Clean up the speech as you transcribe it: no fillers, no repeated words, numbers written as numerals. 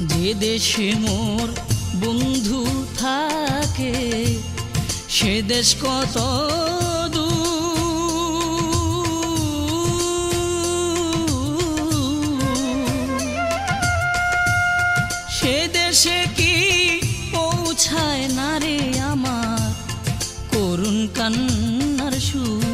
যে দেশে মোর বন্ধু থাকে সে দেশ কত সে দেশে কি পৌঁছায় না রে আমার করুণ কান্নার সুর।